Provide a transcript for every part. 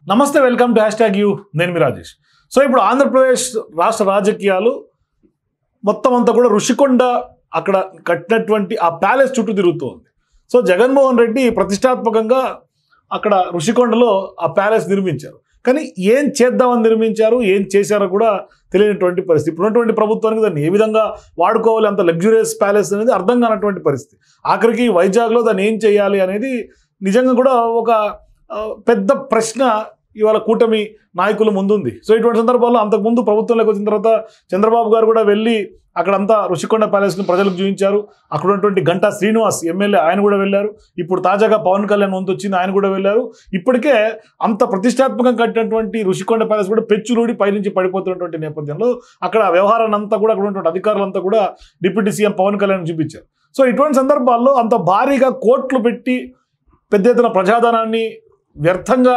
నమస్తే, welcome to #you. నేను మీ Rajesh. So ఇప్పుడు ఆంధ్రప్రదేశ్ రాష్ట్ర రాజకీయాలు మొత్తం అంతా కూడా ఋషికొండ అక్కడ కట్టినటువంటి ఆ ప్యాలెస్ చుట్టూ తిరుగుతూ ఉంది. సో జగన్మోహన్ రెడ్డి ప్రతిష్టాత్మకంగా అక్కడ ఋషికొండలో ఆ ప్యాలెస్ నిర్మించారు. కానీ ఏం చేద్దామని నిర్మించారు, ఏం చేశారో కూడా తెలియనటువంటి పరిస్థితి. ఇప్పుడున్నటువంటి ప్రభుత్వానికి దాన్ని ఏ విధంగా వాడుకోవాలి, అంత లగ్జూరియస్ ప్యాలెస్ అనేది అర్థం కానటువంటి పరిస్థితి. ఆఖరికి వైజాగ్లో దాన్ని ఏం చేయాలి అనేది నిజంగా కూడా ఒక పెద్ద ప్రశ్న ఇవాళ కూటమి నాయకుల ముందుంది. సో ఇటువంటి సందర్భాల్లో అంతకుముందు ప్రభుత్వంలోకి వచ్చిన తర్వాత చంద్రబాబు గారు కూడా వెళ్ళి అక్కడంతా ఋషికొండ ప్యాలెస్ని ప్రజలకు చూపించారు. అక్కడ ఉన్నటువంటి గంటా శ్రీనివాస్ ఎమ్మెల్యే ఆయన కూడా వెళ్ళారు. ఇప్పుడు తాజాగా పవన్ కళ్యాణ్ వంతు వచ్చింది, ఆయన కూడా వెళ్ళారు. ఇప్పటికే అంత ప్రతిష్టాత్మకంగా కట్టినటువంటి ఋషికొండ ప్యాలెస్ కూడా పెచ్చులూడి పైనుంచి పడిపోతున్నటువంటి నేపథ్యంలో అక్కడ వ్యవహారాన్ని అంతా కూడా అక్కడ ఉన్నటువంటి అధికారులంతా కూడా డిప్యూటీ సీఎం పవన్ కళ్యాణ్ చూపించారు. సో ఇటువంటి సందర్భాల్లో అంత భారీగా కోట్లు పెట్టి పెద్ద ఎత్తున ప్రజాధనాన్ని వ్యర్థంగా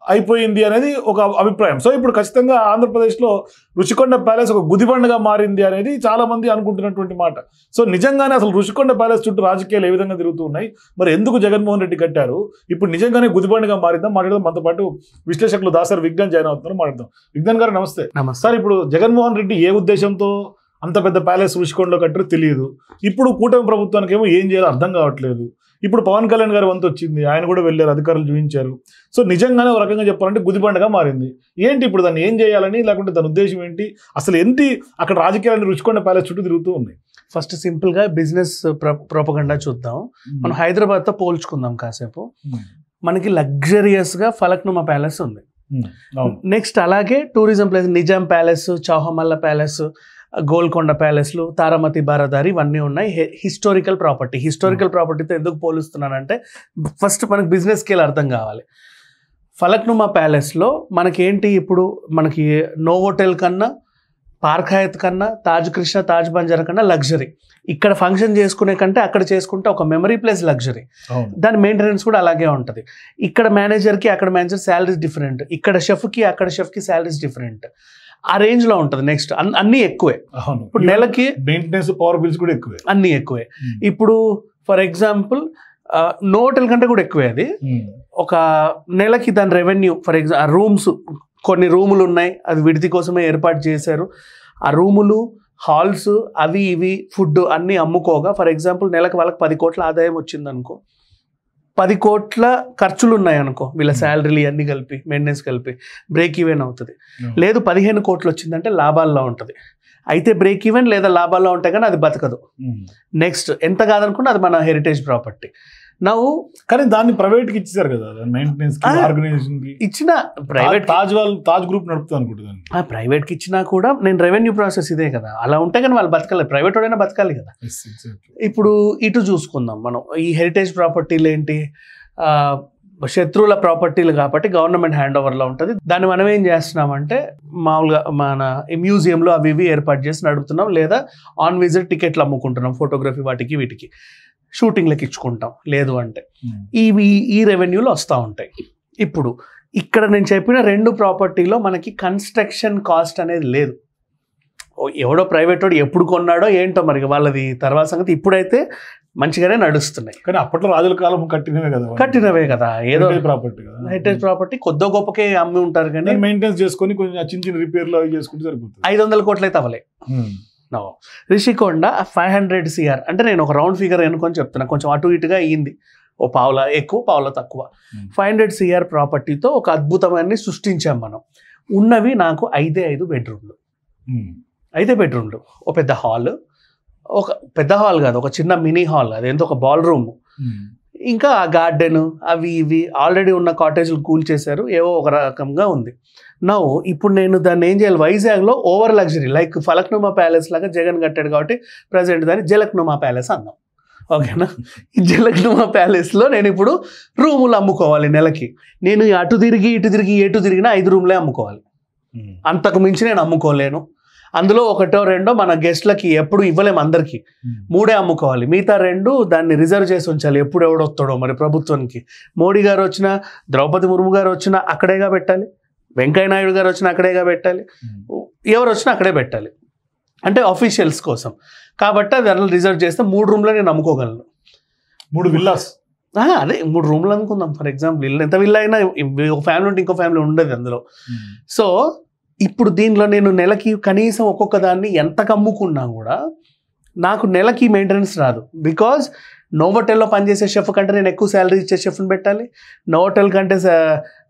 అయిపోయింది అనేది ఒక అభిప్రాయం. సో ఇప్పుడు ఖచ్చితంగా ఆంధ్రప్రదేశ్లో ఋషికొండ ప్యాలెస్ ఒక గుదిబండగా మారింది అనేది చాలామంది అనుకుంటున్నటువంటి మాట. సో నిజంగానే అసలు ఋషికొండ ప్యాలెస్ చుట్టూ రాజకీయాలు ఏ విధంగా తిరుగుతూ ఉన్నాయి, మరి ఎందుకు జగన్మోహన్ రెడ్డి కట్టారు, ఇప్పుడు నిజంగానే గుదిబండగా మారిందా మాట్లాడదాం. మనతో పాటు విశ్లేషకులు దాసరి విజ్ఞాన్ జాయిన్ అవుతున్నారు, మాట్లాడదాం. విజ్ఞాన్ గారు నమస్తే. నమస్తే. ఇప్పుడు జగన్మోహన్ రెడ్డి ఏ ఉద్దేశంతో అంత పెద్ద ప్యాలెస్ ఋషికొండలో కట్టారో తెలియదు. ఇప్పుడు కూటమి ప్రభుత్వానికి ఏమో ఏం చేయాలో అర్థం కావట్లేదు. ఇప్పుడు పవన్ కళ్యాణ్ గారి వంతు వచ్చింది, ఆయన కూడా వెళ్ళారు, అధికారులు చూపించారు. సో నిజంగానే ఒక రకంగా చెప్పాలంటే గుదిబండగా మారింది. ఏంటి ఇప్పుడు దాన్ని ఏం చేయాలని, లేకుంటే దాని ఉద్దేశం ఏంటి, అసలు ఏంటి అక్కడ రాజకీయాలను ఋషికొండ ప్యాలెస్ చుట్టూ తిరుగుతూ ఉన్నాయి? ఫస్ట్ సింపుల్గా బిజినెస్ ప్రోపగండా చూద్దాం. మనం హైదరాబాద్తో పోల్చుకుందాం కాసేపు. మనకి లగ్జరియస్గా ఫలక్నుమా ప్యాలెస్ ఉంది. నెక్స్ట్ అలాగే tourism place Nizam palace, Chowmahalla palace, Golconda ప్యాలెస్లు, తారామతి బారదారి ఇవన్నీ ఉన్నాయి. హిస్టారికల్ ప్రాపర్టీతో ఎందుకు పోలుస్తున్నానంటే ఫస్ట్ మనకి బిజినెస్ స్కేల్ అర్థం కావాలి. ఫలక్నుమా ప్యాలెస్లో మనకేంటి, ఇప్పుడు మనకి నోవోటెల్ కన్నా, పార్క్ హయత్ కన్నా, తాజ్ కృష్ణ, తాజ్ బంజారా కన్నా లగ్జరీ. ఇక్కడ ఫంక్షన్ చేసుకునే కంటే అక్కడ చేసుకుంటే ఒక మెమరీ ప్లేస్ లగ్జరీ. దాని మెయింటెనెన్స్ కూడా అలాగే ఉంటుంది. ఇక్కడ మేనేజర్కి అక్కడ మేనేజర్ శాలరీస్ డిఫరెంట్, ఇక్కడ షెఫ్కి అక్కడ షెఫ్కి శాలరీస్ డిఫరెంట్. ఆ రేంజ్లో ఉంటుంది. నెక్స్ట్ అన్నీ ఎక్కువే. ఇప్పుడు నెలకి మెయింటెనెన్స్, పవర్ బిల్స్ కూడా ఎక్కువే, అన్నీ ఎక్కువే. ఇప్పుడు ఫర్ ఎగ్జాంపుల్ నోటల్ కంటే కూడా ఎక్కువే. అది ఒక నెలకి దాని రెవెన్యూ ఫర్ ఎగ్జాంపుల్ రూమ్స్, కొన్ని రూములు ఉన్నాయి, అది విడిది కోసమే ఏర్పాటు చేశారు. ఆ రూములు, హాల్స్, అవి ఇవి, ఫుడ్ అన్నీ అమ్ముకోగా ఫర్ ఎగ్జాంపుల్ నెలకు వాళ్ళకి 10 కోట్ల ఆదాయం వచ్చిందనుకో, 10 కోట్ల ఖర్చులు ఉన్నాయనుకో, వీళ్ళ శాలరీలు అన్నీ కలిపి మెయింటెనెన్స్ కలిపి బ్రేక్ ఈవెన్ అవుతుంది. లేదు 15 కోట్లు వచ్చిందంటే లాభాల్లో ఉంటుంది. అయితే బ్రేక్ ఈవెన్ లేదా లాభాల్లో ఉంటే కానీ అది బతకదు. నెక్స్ట్ ఎంత కాదనుకున్నా అది మన హెరిటేజ్ ప్రాపర్టీ. కానీ దాన్ని ప్రైవేట్కి ఇచ్చేసారు కదా, మెయింటెనెన్స్ ఆర్గనైజేషన్ ఇచ్చిన ప్రైవేట్ తాజ్ గ్రూప్ నడుపుతుంది అనుకుంటున్నాను. ప్రైవేట్కి ఇచ్చినా కూడా నేను రెవెన్యూ ప్రాసెస్ ఇదే కదా, అలా ఉంటే కానీ వాళ్ళు బతకాలి, ప్రైవేట్ వాడైనా బతకాలి కదా. ఇప్పుడు ఇటు చూసుకుందాం మనం. ఈ హెరిటేజ్ ప్రాపర్టీలు ఏంటి, శత్రువుల ప్రాపర్టీలు కాబట్టి గవర్నమెంట్ హ్యాండ్ ఓవర్లో ఉంటుంది. దాన్ని మనం ఏం చేస్తున్నామంటే మామూలుగా మన మ్యూజియంలో అవి ఇవి ఏర్పాటు చేసి నడుపుతున్నాం, లేదా ఆన్ విజిట్ టికెట్లు అమ్ముకుంటున్నాం, ఫోటోగ్రఫీ వాటికి వీటికి, షూటింగ్లకి ఇచ్చుకుంటాం. లేదు అంటే ఈ రెవెన్యూలు వస్తూ ఉంటాయి. ఇప్పుడు ఇక్కడ నేను చెప్పిన 2 ప్రాపర్టీలో మనకి కన్స్ట్రక్షన్ కాస్ట్ అనేది లేదు. ఎవడో ప్రైవేట్ వాడు ఎప్పుడు కొన్నాడో ఏంటో మరి వాళ్ళది తర్వాత సంగతి. ఇప్పుడైతే మంచిగానే నడుస్తున్నాయి. కానీ అప్పట్లో రాజుల కాలం కట్టినవే కదా, ఏదో ప్రాపర్టీ కదా, హెరిటేజ్ ప్రాపర్టీ కొద్ది గొప్పకే అమ్మి ఉంటారు. కానీ మెయింటెనెన్స్ చేసుకొని కొంచెం చిన్న చిన్న రిపేర్లు అవి చేసుకుంటే సరిపోతుంది. 500 కోట్లు అయితే అవ్వలే. ఋషికొండ 500 CR అంటే నేను ఒక రౌండ్ ఫిగర్ అనుకొని చెప్తున్నా, కొంచెం అటు ఇటుగా అయ్యింది, ఓ పావుల ఎక్కువ పావుల తక్కువ. 500 CR ప్రాపర్టీతో ఒక అద్భుతమాన్ని సృష్టించాం మనం. ఉన్నవి నాకు 5 బెడ్రూమ్లు, 5 బెడ్రూమ్లు, ఒక పెద్ద హాల్, ఒక పెద్ద హాల్ కాదు, ఒక చిన్న మినీ హాల్, అదేంతో ఒక బాల్ రూమ్, ఇంకా ఆ గార్డెన్, అవి ఇవి ఆల్రెడీ ఉన్న కాటేజ్లు కూల్ చేశారు, ఏవో ఒక రకంగా ఉంది. ఇప్పుడు నేను దాన్ని ఏం చేయాలి, వైజాగ్లో over luxury like Falaknuma palace లాగా జగన్ కట్టాడు కాబట్టి ప్రజెంట్ దాన్ని జలక్నుమా ప్యాలెస్ అన్నాం. ఓకేనా? ఈ జలక్నుమా ప్యాలెస్లో నేను ఇప్పుడు రూములు అమ్ముకోవాలి. నెలకి నేను అటు తిరిగి ఇటు తిరిగి ఎటు తిరిగినా 5 రూమ్లే అమ్ముకోవాలి, అంతకు మించి నేను అమ్ముకోలేను. అందులో 1 2 మన గెస్ట్లకి ఎప్పుడు ఇవ్వలేము, అందరికీ 3 అమ్ముకోవాలి, మిగతా 2 దాన్ని రిజర్వ్ చేసి ఉంచాలి. ఎప్పుడు ఎవడొస్తాడో మరి ప్రభుత్వానికి. మోడీ గారు వచ్చినా, ద్రౌపది ముర్ము గారు వచ్చినా అక్కడేగా పెట్టాలి, వెంకయ్య నాయుడు గారు వచ్చినా అక్కడేగా పెట్టాలి, ఎవరు వచ్చినా అక్కడే పెట్టాలి, అంటే ఆఫీషియల్స్ కోసం. కాబట్టి అది అలా రిజర్వ్ చేస్తే 3 రూమ్లో నేను అమ్ముకోగలను. 3 విల్లాస్ అదే 3 రూమ్లు అనుకుందాం ఫర్ ఎగ్జాంపుల్. ఇల్లు ఎంత విల్లు అయినా ఒక ఫ్యామిలీ ఉంటే ఇంకో ఫ్యామిలీ ఉండదు అందులో. సో ఇప్పుడు దీనిలో నేను నెలకి కనీసం ఒక్కొక్క దాన్ని ఎంత కమ్ముకున్నా కూడా నాకు నెలకి మెయింటెనెన్స్ రాదు. బికాజ్ నోవోటెల్లో పనిచేసే షెఫ్ కంటే నేను ఎక్కువ శాలరీ ఇచ్చే షెఫ్ని పెట్టాలి, నోవోటెల్ కంటే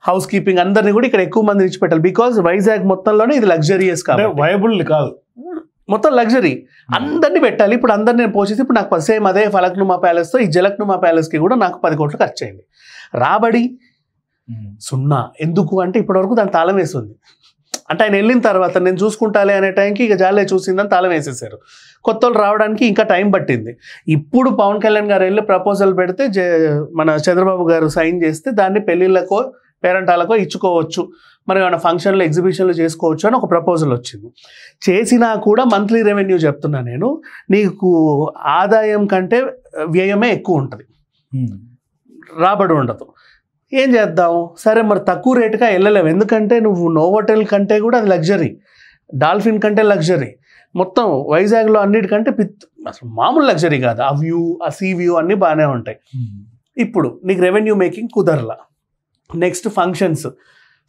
హౌస్ కీపింగ్ అందరినీ కూడా ఇక్కడ ఎక్కువ మంది ఇచ్చి పెట్టాలి. బికాజ్ వైజాగ్ మొత్తంలోనే ఇది లగ్జరియస్ కాబట్టి, వయబుల్ కాదు, మొత్తం లగ్జరీ అందరినీ పెట్టాలి. ఇప్పుడు అందరినీ నేను పోసేసి ఇప్పుడు నాకు సేమ్ అదే ఫలక్నుమా ప్యాలెస్తో ఈ జలక్నుమా ప్యాలెస్కి కూడా నాకు 10 కోట్లు ఖర్చు అయింది. రాబడి 0. ఎందుకు అంటే ఇప్పటివరకు దాని తాళం వేస్తుంది. అంటే ఆయన వెళ్ళిన తర్వాత నేను చూసుకుంటాలే అనే టైంకి ఇక జాలే చూసిందని తాళం వేసేసారు. కొత్త వాళ్ళు రావడానికి ఇంకా టైం పట్టింది. ఇప్పుడు పవన్ కళ్యాణ్ గారు వెళ్ళి ప్రపోజల్ పెడితే మన చంద్రబాబు గారు సైన్ చేస్తే దాన్ని పెళ్ళిళ్ళకో పేరెంటాలకో ఇచ్చుకోవచ్చు, మనం ఏమైనా ఫంక్షన్లు ఎగ్జిబిషన్లు చేసుకోవచ్చు అని ఒక ప్రపోజల్ వచ్చింది. చేసినా కూడా మంత్లీ రెవెన్యూ చెప్తున్నా నేను, నీకు ఆదాయం కంటే వ్యయమే ఎక్కువ ఉంటుంది, రాబడి ఉండదు. ఏం చేద్దాం? సరే మరి తక్కువ రేటుగా వెళ్ళలేము, ఎందుకంటే నువ్వు నోవోటెల్ కంటే కూడా అది లగ్జరీ, డాల్ఫిన్ కంటే లగ్జరీ, మొత్తం వైజాగ్లో అన్నిటికంటే అసలు మామూలు లగ్జరీ కాదు. ఆ వ్యూ, ఆ సీ వ్యూ అన్నీ బాగానే ఉంటాయి. ఇప్పుడు నీకు రెవెన్యూ మేకింగ్ కుదరలా. నెక్స్ట్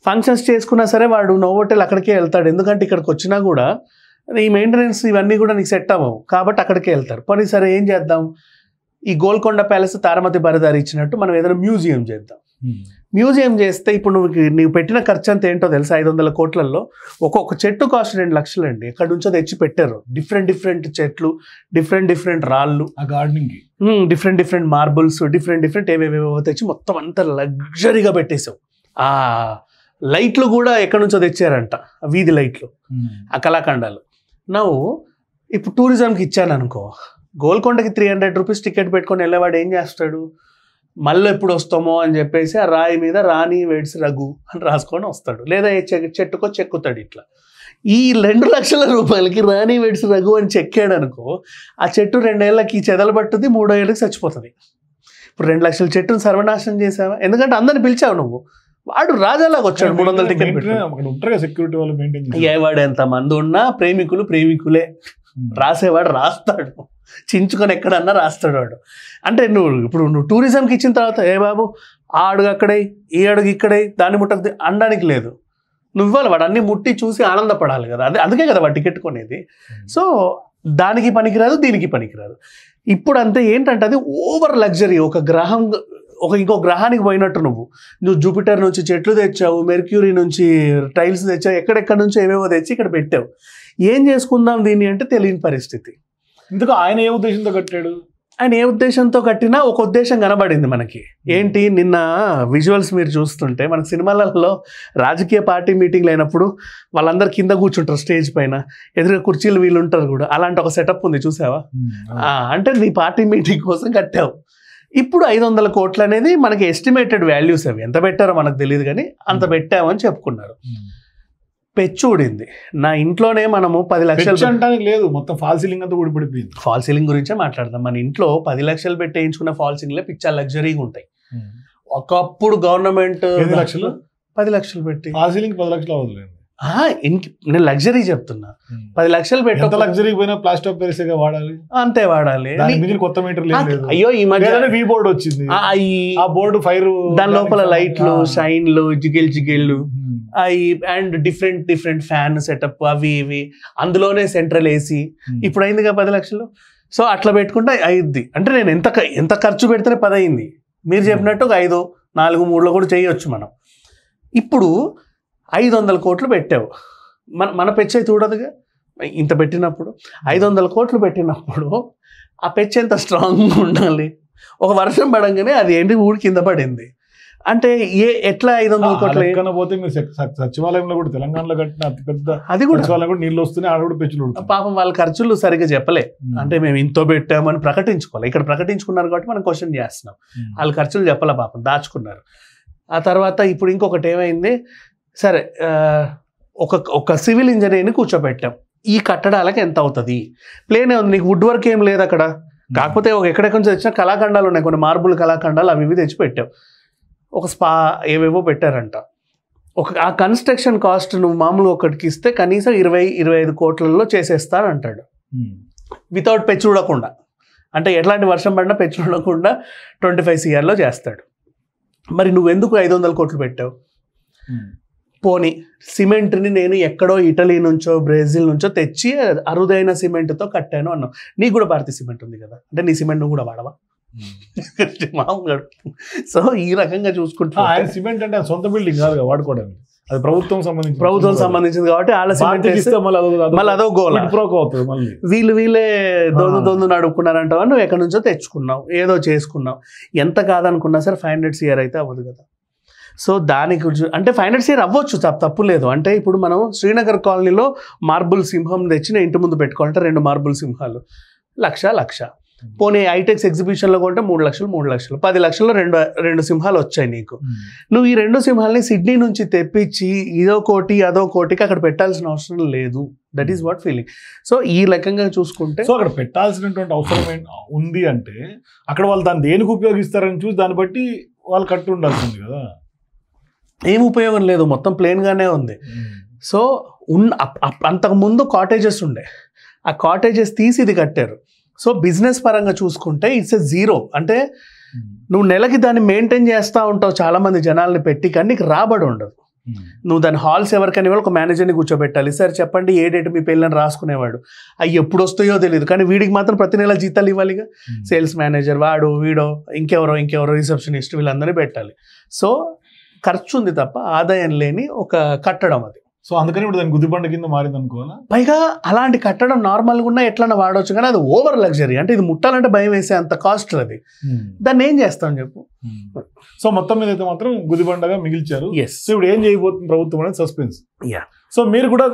ఫంక్షన్స్ చేసుకున్నా సరే వాడు నోవోటెల్ అక్కడికే వెళ్తాడు, ఎందుకంటే ఇక్కడికి వచ్చినా కూడా ఈ మెయింటెనెన్స్ ఇవన్నీ కూడా నీకు సెట్ అవ్వవు కాబట్టి అక్కడికే వెళ్తారు. పోనీ సరే ఏం చేద్దాం, ఈ గోల్కొండ ప్యాలెస్ తారమతి బరదారి ఇచ్చినట్టు మనం ఏదైనా మ్యూజియం చేద్దాం. మ్యూజియం చేస్తే ఇప్పుడు నువ్వు పెట్టిన ఖర్చు అంత ఏంటో తెలుసా? 500 కోట్లలో ఒక్కొక్క చెట్టు కాస్ట్ 2 లక్షలు అండి. ఎక్కడి నుంచో తెచ్చి పెట్టారు, డిఫరెంట్ చెట్లు, డిఫరెంట్ రాళ్ళు, గార్డెనింగ్, డిఫరెంట్ మార్బుల్స్, డిఫరెంట్ ఏవేవేవో తెచ్చి మొత్తం అంతా లగ్జరీగా పెట్టేసావు. ఆ లైట్లు కూడా ఎక్కడి నుంచో తెచ్చారంట, వీధి లైట్లు, ఆ కళాఖండాలు. నువ్వు ఇప్పుడు టూరిజంకి ఇచ్చాను అనుకో, గోల్కొండకి 300 రూపీస్ టికెట్ పెట్టుకొని వెళ్ళేవాడు ఏం చేస్తాడు? మళ్ళీ ఎప్పుడు వస్తామో అని చెప్పేసి ఆ రాయి మీద రాణి వెడ్స్ రఘు అని రాసుకొని వస్తాడు, లేదా చెట్టుకో చెక్కుతాడు. ఇట్లా ఈ 2 లక్షల రూపాయలకి రాణి వెడ్స్ రఘు అని చెక్కాడు అనుకో, ఆ చెట్టు 2 ఏళ్ళకి చెదలు పట్టుద్ది, 3వ ఏళ్ళకి చచ్చిపోతుంది. ఇప్పుడు 2 లక్షల చెట్టును సర్వనాశనం చేసావా? ఎందుకంటే అందరిని పిలిచావు నువ్వు, వాడు రాజాలాగా వచ్చాడు 300 టికెట్ సెక్యూరిటీ వాళ్ళు మెయింటైన్. వాడు ఎంతమంది ఉన్నా ప్రేమికులే, రాసేవాడు రాస్తాడు, చించుకొని ఎక్కడన్నా రాస్తాడు వాడు. అంటే నువ్వు టూరిజంకి ఇచ్చిన తర్వాత ఏ బాబు ఆ అడుగు అక్కడే, ఈ అడుగు ఇక్కడే, దాన్ని ముట్టకు అనడానికి లేదు. నువ్వు ఇవ్వాలి, వాడు అన్ని ముట్టి చూసి ఆనందపడాలి కదా, అందుకే కదా వాడు టికెట్ కొనేది. సో దానికి పనికిరాదు, దీనికి పనికిరాదు. ఇప్పుడు అంతే ఏంటంటే అది ఓవర్ లగ్జరీ. ఇంకో గ్రహానికి పోయినట్టు నువ్వు జూపిటర్ నుంచి చెట్లు తెచ్చావు, మెర్క్యూరీ నుంచి టైల్స్ తెచ్చావు, ఎక్కడెక్కడి నుంచి ఏవేవో తెచ్చి ఇక్కడ పెట్టావు. ఏం చేసుకుందాం దీన్ని అంటే తెలియని పరిస్థితి. ఇందుకు ఆయన ఏ ఉద్దేశంతో కట్టాడు? ఆయన ఏ ఉద్దేశంతో కట్టినా ఒక ఉద్దేశం కనబడింది మనకి. ఏంటి, నిన్న విజువల్స్ మీరు చూస్తుంటే మనకు సినిమాలలో రాజకీయ పార్టీ మీటింగ్లు అయినప్పుడు వాళ్ళందరూ కింద కూర్చుంటారు స్టేజ్ పైన, ఎదురుగా కుర్చీలు వీళ్ళు ఉంటారు కూడా, అలాంటి ఒక సెటప్ ఉంది చూసావా? అంటే నీ పార్టీ మీటింగ్ కోసం కట్టావు. ఇప్పుడు 500 కోట్లు అనేది మనకి ఎస్టిమేటెడ్ వాల్యూస్, అవి ఎంత పెట్టారో మనకు తెలియదు కానీ అంత పెట్టామని చెప్పుకున్నారు. పెచ్చూడింది. నా ఇంట్లోనే మనము 10 లక్షలు అంటానికి లేదు, మొత్తం ఫాల్ సీలింగ్ అంతా ఊడిపడిపోయింది. ఫాల్ సీలింగ్ గురించే మాట్లాడదాం. మన ఇంట్లో 10 లక్షలు పెట్టి వేయించుకున్న ఫాల్ సీలింగ్లే పిచ్చా లగ్జరీగా ఉంటాయి. ఒకప్పుడు గవర్నమెంట్ 10 లక్షలు పెట్టి ఫాల్ సీలింగ్ 10 లక్షలు అవ్వదులేండి. నేను లగ్జరీ చెప్తున్నా, 10 లక్షలు పెట్టి లగ్జరీ పోయినా ప్లాస్టర్ ఆఫ్ ప్యారిస్ వాడాలి, అంతే వాడాలి. కొత్త మీటర్లు అయ్యో ఈ మధ్య వీ బోర్డు వచ్చింది, ఆ బోర్డు ఫైర్, దాని లోపల లైట్లు, షైన్లు, జిగిళ్ళు అండ్ డిఫరెంట్ ఫ్యాన్ సెటప్, అవి ఇవి, అందులోనే సెంట్రల్ ఏసీ. ఇప్పుడు అయిందిగా 10 లక్షలు. సో అట్లా పెట్టుకుంటే అయింది. అంటే నేను ఎంత ఖర్చు పెడితేనే 10 అయింది. మీరు చెప్పినట్టు 5, 4, 3లో కూడా చేయొచ్చు మనం. ఇప్పుడు 500 కోట్లు పెట్టావు, మన పెచ్చ అయితే చూడదుగా. ఇంత పెట్టినప్పుడు 500 కోట్లు పెట్టినప్పుడు ఆ పెచ్చ ఎంత స్ట్రాంగ్గా ఉండాలి. ఒక వర్షం పడంగానే అది ఏంటి ఊడి కింద పడింది అంటే ఎట్లా 500 కోట్లు పోతే మీరు సచివాలయంలో కూడా తెలంగాణలో కట్టిన అతిపెద్ద అది కూడా సచివాలయం కూడా నీళ్ళు వస్తున్నాయి, ఆడ కూడా పెచ్చులు. పాపం వాళ్ళ ఖర్చులు సరిగ్గా చెప్పలే, అంటే మేము ఇంతో పెట్టామని ప్రకటించుకోవాలి. ఇక్కడ ప్రకటించుకున్నారు కాబట్టి మనం క్వశ్చన్ చేస్తున్నాం. వాళ్ళ ఖర్చులు చెప్పలే, పాపం దాచుకున్నారు. ఆ తర్వాత ఇప్పుడు ఇంకొకటి ఏమైంది, సరే ఒక సివిల్ ఇంజనీర్ని కూర్చోబెట్టాం. ఈ కట్టడాలకు ఎంత అవుతుంది? ప్లేనే ఉంది, నీకు వుడ్ వర్క్ ఏం లేదు అక్కడ. కాకపోతే ఎక్కడెక్కడి నుంచి తెచ్చిన కళాఖండాలు ఉన్నాయి, కొన్ని మార్బుల్ కళాఖండాలు, అవి ఇవి తెచ్చి పెట్టావు. ఒక స్పా ఏవేవో పెట్టారంట. ఆ కన్స్ట్రక్షన్ కాస్ట్ నువ్వు మామూలు ఒకటికి ఇస్తే కనీసం 20-25 కోట్లలో చేసేస్తానంటాడు, వితౌట్ పెచ్చి చూడకుండా. అంటే ఎట్లాంటి వర్షం పడినా పెచ్చు ఉండకుండా 25 CRలో చేస్తాడు. మరి నువ్వెందుకు 500 కోట్లు పెట్టావు? పోనీ సిమెంట్ని నేను ఎక్కడో ఇటలీ నుంచో బ్రెజిల్ నుంచో తెచ్చి అరుదైన సిమెంట్తో కట్టాను అన్నావు. నీకు కూడా భారతీయ సిమెంట్ ఉంది కదా, అంటే నీ సిమెంట్ నువ్వు కూడా వాడవా? మామూలు. సో ఈ రకంగా చూసుకుంటా ఆయన సిమెంట్ అంటే సొంత బిల్డింగ్ కాదు వాడుకోవడానికి, అది ప్రభుత్వం సంబంధించింది కాబట్టి వాళ్ళ సిమెంట్ మళ్ళీ అదో గోల అవుతుంది. మళ్ళీ వీళ్ళే దొందు నడుపుకున్నారంటావా, నువ్వు ఎక్కడి నుంచో తెచ్చుకున్నావు, ఏదో చేసుకున్నావు. ఎంత కాదనుకున్నా సరే 500 CR అయితే అవ్వదు కదా. సో దానికి అంటే 500 CR అవ్వచ్చు, తప్పు లేదు. అంటే ఇప్పుడు మనం శ్రీనగర్ కాలనీలో మార్బుల్ సింహం తెచ్చిన ఇంటి ముందు పెట్టుకోవాలంటే 2 మార్బుల్ సింహాలు లక్ష. పోనీ ఐటెక్స్ ఎగ్జిబిషన్లో కొంటే 3 లక్షలు 10 లక్షల్లో రెండు సింహాలు వచ్చాయి నీకు. నువ్వు ఈ 2 సింహాలని సిడ్నీ నుంచి తెప్పించి ఇదో అదో కోటికి అక్కడ పెట్టాల్సిన అవసరం లేదు. That is what feeling. So ఈ రకంగా చూసుకుంటే సో అక్కడ పెట్టాల్సినటువంటి అవసరం ఉంది అంటే అక్కడ వాళ్ళు దాన్ని దేనికి ఉపయోగిస్తారని చూసి దాన్ని బట్టి వాళ్ళు కట్టి ఉండాల్సింది కదా. ఏం ఉపయోగం లేదు, మొత్తం ప్లేన్గానే ఉంది. సో అంతకుముందు కాటేజెస్ ఉండే, ఆ కాటేజెస్ తీసి ఇది కట్టారు. సో బిజినెస్ పరంగా చూసుకుంటే ఇట్స్ ఎ జీరో. అంటే నువ్వు నెలకి దాన్ని మెయింటైన్ చేస్తూ ఉంటావు చాలా మంది జనాల్ని పెట్టి, కానీ నీకు రాబడి ఉండదు. నువ్వు దాని హాల్స్ ఎవరికైనా ఒక మేనేజర్ని కూర్చోబెట్టాలి, సార్ చెప్పండి ఏ డేట్ మీ పెళ్ళని రాసుకునేవాడు, అవి ఎప్పుడు వస్తాయో తెలియదు, కానీ వీడికి మాత్రం ప్రతి నెల జీతాలు ఇవ్వాలిగా. సేల్స్ మేనేజర్ వాడు వీడో ఇంకెవరో రిసెప్షనిస్ట్ వీళ్ళందరినీ పెట్టాలి. సో ఖర్చు ఉంది తప్ప ఆదాయం లేని ఒక కట్టడం అది. సో అందుకని ఇప్పుడు దాని గుదిబండ కింద మారింది అనుకోవాలా. పైగా అలాంటి కట్టడం నార్మల్గా ఉన్నా ఎట్లన్నా వాడవచ్చు, కానీ అది ఓవర్ లగ్జరీ. అంటే ఇది ముట్టాలంటే భయం వేసే అంత కాస్ట్ అది. దాన్ని ఏం చేస్తాం చెప్పు. సో మొత్తం మీద అయితే మాత్రం గుదిబండగా మిగిల్చారు. సో ఇప్పుడు ఏం చేయబోతుంది ప్రభుత్వం అనేది సస్పెన్స్. సో మీరు కూడా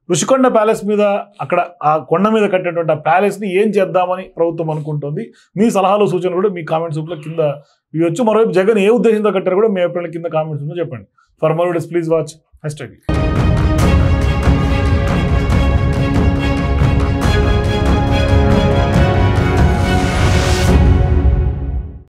రుషికొండ ప్యాలెస్ మీద, అక్కడ ఆ కొండ మీద కట్టినటువంటి ఆ ప్యాలెస్ని ఏం చేద్దామని ప్రభుత్వం అనుకుంటుంది, మీ సలహాలు సూచనలు కూడా మీ కామెంట్స్ రూపంలో కింద ఇవ్వచ్చు. మరోవైపు జగన్ ఏ ఉద్దేశంతో కట్టారు కూడా మీ అభిప్రాయాల కింద కామెంట్స్ రూపంలో చెప్పండి. For more videos please watch #.